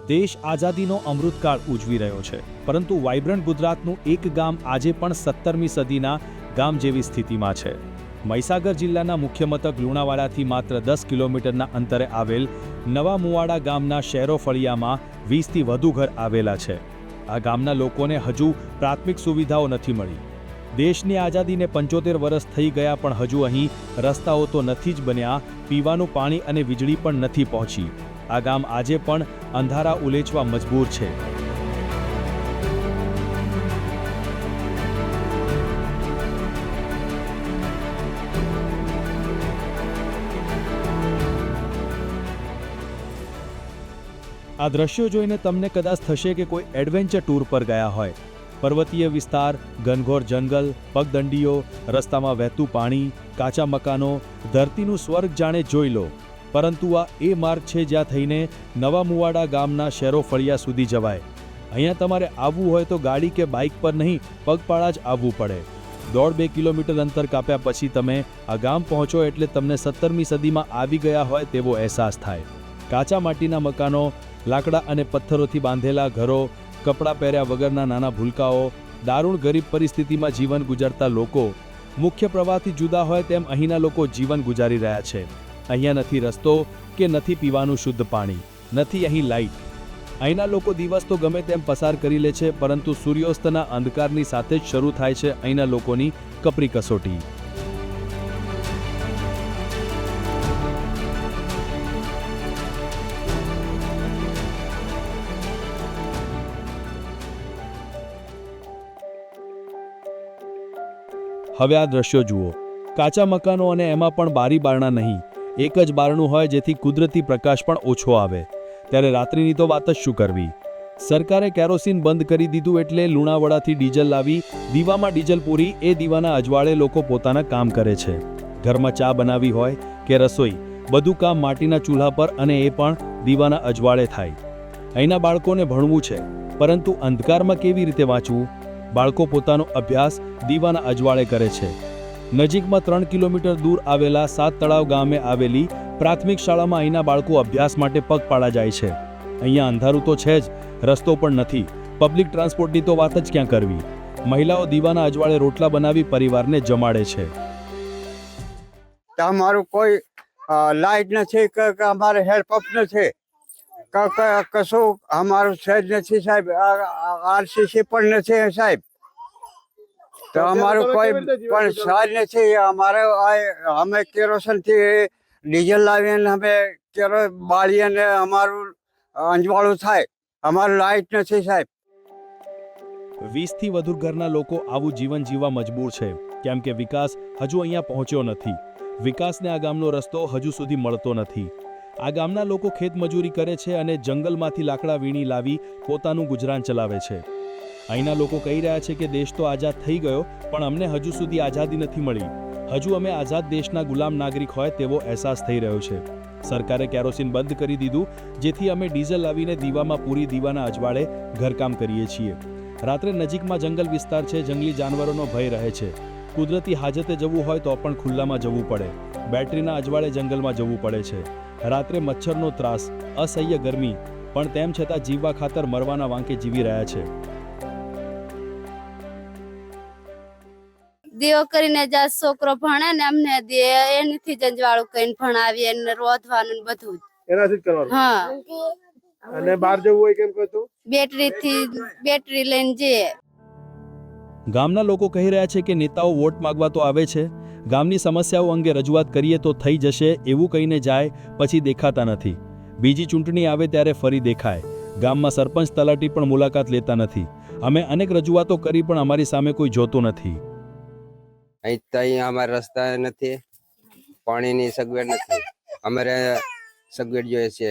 દેશ આઝાદીનો અમૃતકાળ ઉજવી રહ્યો છે, પરંતુ વાઇબ્રન્ટ ગુજરાતનું એક ગામ આજે પણ 17મી સદીના ગામ જેવી સ્થિતિમાં છે. મહીસાગર જિલ્લાના મુખ્ય મથક લુણાવાડાથી માત્ર 10 કિલોમીટરના અંતરે આવેલ નવા મુવાડા ગામના શહેરો ફળિયામાં 20થી વધુ ઘર આવેલા છે. આ ગામના લોકોને હજુ પ્રાથમિક સુવિધાઓ નથી મળી. દેશની આઝાદીને 75 વર્ષ થઈ ગયા, પણ હજુ અહીં રસ્તાઓ તો નથી જ બન્યા, પીવાનું પાણી અને વીજળી પણ નથી પહોંચી. આ ગામ આજે પણ અંધારા ઉલેચવા મજબૂર છે. આ દ્રશ્યો જોઈને તમને કદાચ થશે કે કોઈ એડવેન્ચર ટૂર પર ગયા હોય. પર્વતીય વિસ્તાર, ઘનઘોર જંગલ, પગદંડીઓ, રસ્તામાં વહેતું પાણી, કાચા મકાનો, ધરતીનું સ્વર્ગ જાણે જોઈ લો. પરંતુ આ એ માર્ગ છે જ્યાં થઈને નવા મુવાડા ગામના શહેરો ફળિયા સુધી જવાય. અહીંયા તમારે આવવું હોય તો ગાડી કે બાઇક પર નહીં, પગપાળા જ આવવું પડે. 1.5-2 કિલોમીટર અંતર કાપ્યા પછી તમે આ ગામ પહોંચો એટલે તમને 17મી સદીમાં આવી ગયા હોય તેવો અહેસાસ થાય. કાચા માટીના મકાનો, લાકડા અને પથ્થરોથી બાંધેલા ઘરો, કપડાં પહેર્યા વગરના નાના ભૂલકાઓ, દારૂણ ગરીબ પરિસ્થિતિમાં જીવન ગુજારતા લોકો. મુખ્ય પ્રવાહથી જુદા હોય તેમ અહીંના લોકો જીવન ગુજારી રહ્યા છે. અહીંયા નથી રસ્તો કે નથી પીવાનું શુદ્ધ પાણી, નથી અહીં લાઇટ. અહીંના લોકો દિવસ તો ગમે તેમ પસાર કરી લે છે, પરંતુ સૂર્યોસ્તના અંધકારની સાથે જ શરૂ થાય છે અહીંના લોકોની કપરી કસોટી. હવે આ દ્રશ્યો જુઓ. કાચા મકાનો અને એમાં પણ બારી બારણા નહીં, એક જ બારણું હોય જેથી કુદરતી પ્રકાશ પણ ઓછો આવે. ત્યારે રાત્રિની તો વાત જ શું કરવી. સરકારે કેરોસીન બંધ કરી દીધું એટલે લુણાવાડાથી ડીઝલ લાવી દીવામાં ડીઝલ પૂરી એ દીવાના અજવાળે લોકો પોતાના કામ કરે છે. ઘરમાં ચા બનાવી હોય કે રસોઈ, બધું કામ માટીના ચૂલા પર, અને એ પણ દીવાના અજવાળે થાય. અહીંના બાળકોને ભણવું છે, પરંતુ અંધકારમાં કેવી રીતે વાંચવું? બાળકો પોતાનો અભ્યાસ દીવાના અજવાળે કરે છે. નજીકમાં 3 કિલોમીટર દૂર આવેલા 7 તળાવ ગામે આવેલી પ્રાથમિક શાળામાં અહીંના બાળકો અભ્યાસ માટે પગપાળા જાય છે. અહીંયા અંધારું તો છે જ, રસ્તો પણ નથી. પબ્લિક ટ્રાન્સપોર્ટની તો વાત જ ક્યાં કરવી. મહિલાઓ દીવાના અજવાળે રોટલા બનાવી પરિવારને જમાડે છે. અમારું કોઈ લાઇટ નથી કે અમારે હેલ્પઅપ નથી, કશું અમારું સહેજ નથી સાહેબ. આરસીસી પણ નથી સાહેબ, તો અમારું કોઈ પણ સહાય નથી. અમારે અમે કેરોસીનથી ડીઝલ લાવીને અમે બાળીએ, અમારું અંજવાળું થાય. અમારું લાઇટ નથી સાહેબ. 20થી વધુ ઘરના લોકો આવું જીવન જીવવા મજબૂર છે, કેમ કે વિકાસ હજુ અહીંયા પહોંચ્યો નથી. વિકાસને આ ગામનો રસ્તો હજુ સુધી મળતો નથી. આ ગામના લોકો ખેતમજૂરી કરે છે અને જંગલમાંથી લાકડા વીણી લાવી પોતાનું ગુજરાન ચલાવે છે. અહીંના લોકો કહી રહ્યા છે કે દેશ તો આઝાદ થઈ ગયો, પણ અમને હજુ સુધી આઝાદી નથી મળી. હજુ અમે આઝાદ દેશના ગુલામ નાગરિક હોય તેવો અહેસાસ થઈ રહ્યો છે. સરકારે કેરોસીન બંધ કરી દીધું, જેથી અમે ડીઝલ લાવીને દીવામાં પૂરી દીવાના અજવાળે ઘરકામ કરીએ છીએ. રાત્રે નજીકમાં જંગલ વિસ્તાર છે, જંગલી જાનવરોનો ભય રહે છે. કુદરતી હાજતે જવું હોય તો પણ ખુલ્લામાં જવું પડે. બેટરીના અજવાળે જંગલમાં જવું પડે છે. રાત્રે મચ્છરનો ત્રાસ, અસહ્ય ગરમી, પણ તેમ છતાં જીવવા ખાતર મરવાના વાંકે જીવી રહ્યા છે. દેવો કરીને જ્યાં છોકરો ભણે ને અમને દે એનીથી જંજવાળું કરીને ભણાવીએ ને રોધવાનું બધું એનાથી જ કરવાનું. હા, અને બહાર જવું હોય કેમ કહ્યું? બેટરી લઈને જઈએ. ગામના લોકો કહી રહ્યા છે કે નેતાઓ વોટ માંગવા તો આવે છે, ગામની સમસ્યાઓ અંગે રજૂઆત કરીએ તો થઈ જશે એવું કહીને જાય, પછી દેખાતા નથી. બીજી ચૂંટણી આવે ત્યારે ફરી દેખાય. ગામમાં સરપંચ તલાટી પણ મુલાકાત લેતા નથી. અમે અનેક રજૂઆતો કરી, પણ અમારી સામે કોઈ જોતું નથી. અહીં અમારે રસ્તા નથી, પાણીની સગવડ નથી. અમારે સગવડ જોઈએ છે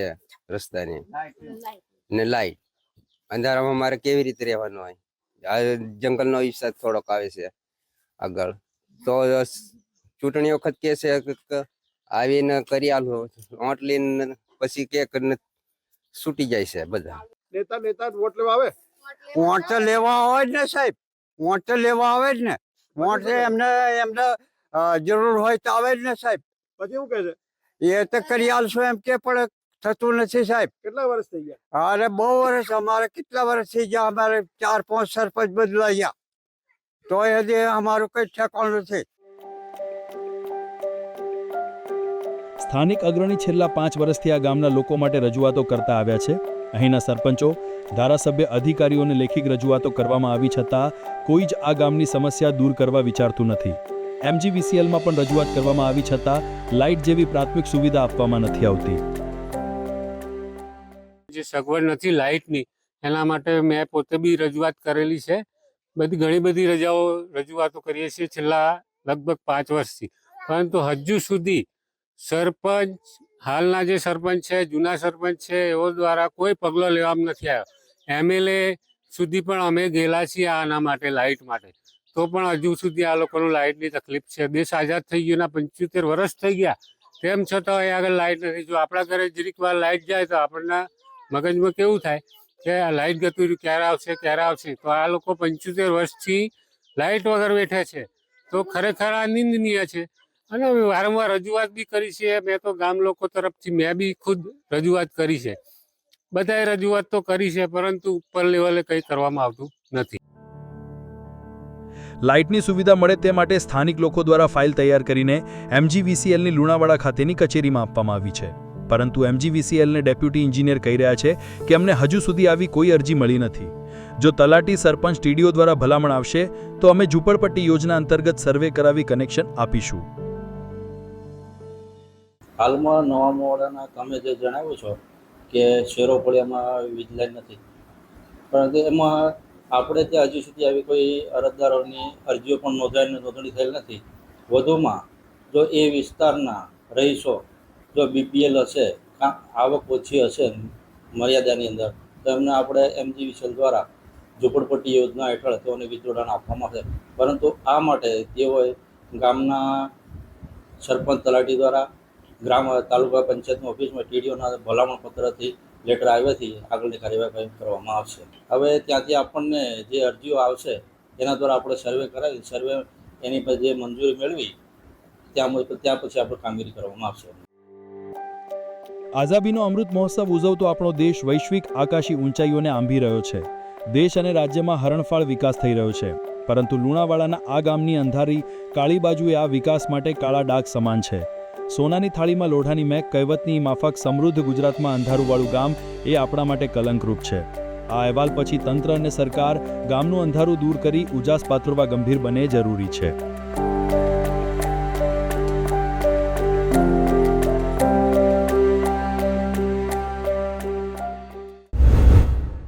રસ્તાની ને લાઈટ. અંધારામાં અમારે કેવી રીતે રહેવાનું હોય? આ જંગલનો વિસ્તાર થોડોક આવે છે આગળ, તો ચૂંટણી વખત કે છે આવીને કરી આલો, ઓટલી પછી કે છૂટી જાય છે બધા નેતા વોટ લેવા આવે. વોટ તો લેવા આવે જ ને સાહેબ, વોટ તો લેવા આવે જ ને. વોટ એમને જરૂર હોય તો આવે જ ને સાહેબ. પછી એવું કહે છે એ તો કરી આલશો એમ કે, પણ થતું નથી સાહેબ. કેટલા વર્ષ થઈ ગયા? અરે બહુ વર્ષ, અમારે કેટલા વર્ષ થઈ ગયા, અમારે 4-5 સરપંચ બદલાયા તોય હજી અમારું કઈ ઠેકાણું નથી. સ્થાનિક અગ્રણી છેલ્લા 5 વર્ષથી આ ગામના લોકો માટે રજૂઆતો કરતા આવ્યા છે. અહીંના સરપંચો, ધારાસભ્ય, અધિકારીઓને લેખિત રજૂઆતો કરવામાં આવી છતાં કોઈ જ આ ગામની સમસ્યા દૂર કરવા વિચારતું નથી. MGVCLમાં પણ રજૂઆત કરવામાં આવી છતાં લાઇટ જેવી પ્રાથમિક સુવિધા આપવામાં નથી આવતી. જે સગવડ નથી લાઇટની, એના માટે મેં પોતે બી રજૂઆત કરેલી છે. ઘણી બધી રજૂઆતો કરીએ છીએ છેલ્લા લગભગ 5 વર્ષથી, પરંતુ હજુ સુધી સરપંચ, હાલના જે સરપંચ છે, જૂના સરપંચ છે, એઓ દ્વારા કોઈ પગલો લેવામાં નથી આવ્યો. MLA સુધી પણ અમે ગયેલા છીએ આના માટે, લાઇટ માટે, તો પણ હજુ સુધી આ લોકોનું લાઇટની તકલીફ છે. દેશ આઝાદ થઈ ગયોના 75 વર્ષ થઈ ગયા, તેમ છતાં એ આગળ લાઇટ નથી. જો આપણા ઘરે જરીક વાર લાઇટ જાય તો આપણના મગજમાં કેવું થાય કે આ લાઇટ ગતું રહ્યું, ક્યારે આવશે ક્યારે આવશે. તો આ લોકો 75 વર્ષથી લાઇટ વગર બેઠે છે, તો ખરેખર આ નિંદનીય છે. અને અમે વારંવાર રજૂઆત બી કરી છે. મેં તો ગામ લોકો તરફથી મેં બી ખુદ રજૂઆત કરી છે. બધાએ રજૂઆત તો કરી છે, પરંતુ ઉપર લેવલે કંઈ કરવામાં આવતું નથી. લાઇટની સુવિધા મળે તે માટે સ્થાનિક લોકો દ્વારા ફાઇલ તૈયાર કરીને MGVCLની લુણાવાડા ખાતેની કચેરીમાં આપવામાં આવી છે. પરંતુ MGVCLને ડેપ્યુટી એન્જિનિયર કહી રહ્યા છે કે અમને હજુ સુધી આવી કોઈ અરજી મળી નથી. જો તલાટી, સરપંચ, TDO દ્વારા ભલામણ આવશે તો અમે ઝૂંપડપટ્ટી યોજના અંતર્ગત સર્વે કરાવી કનેક્શન આપીશું. હાલમાં નવા મોડાના તમે જે જણાવ્યું છો કે શેરોફળિયામાં વીજ લાઈન નથી, પરંતુ એમાં આપણે ત્યાં હજુ સુધી આવી કોઈ અરજદારોની અરજીઓ પણ નોંધણી થયેલ નથી. વધુમાં જો એ વિસ્તારના રહીશો જો BPL હશે, આવક ઓછી હશે મર્યાદાની અંદર, તો એમને આપણે MGVCL દ્વારા ઝૂંપડપટ્ટી યોજના હેઠળ તેઓને વીજ જોડાણ આપવામાં આવશે. પરંતુ આ માટે તેઓએ ગામના સરપંચ, તલાટી દ્વારા તાલુકા પંચાયતની ઓફિસમાં TDOના ભલામણ પત્રથી લેટર આવ્યાથી આગળની કાર્યવાહી કરવામાં આવશે. હવે ત્યાંથી આપણને જે અરજીઓ આવશે એના દ્વારા આપણે સર્વે કરાવી, સર્વે એની પર જે મંજૂરી મેળવી ત્યાં પછી આપણે કામગીરી કરવામાં આવશે. આઝાદીનો અમૃત મહોત્સવ ઉજવતો આપણો દેશ વૈશ્વિક આકાશી ઊંચાઈઓને આંબી રહ્યો છે. દેશ અને રાજ્યમાં હરણફાળ વિકાસ થઈ રહ્યો છે, પરંતુ લુણાવાડાના આ ગામની અંધારી કાળી બાજુએ આ વિકાસ માટે કાળા ડાઘ સમાન છે. સોનાની થાળીમાં લોઢાની મેક કહેવતની માફક સમૃદ્ધ ગુજરાતમાં અંધારુંવાળું ગામ એ આપણા માટે કલંકરૂપ છે. આ અહેવાલ પછી તંત્ર અને સરકાર ગામનું અંધારું દૂર કરી ઉજાસ પાથરવા ગંભીર બને જરૂરી છે.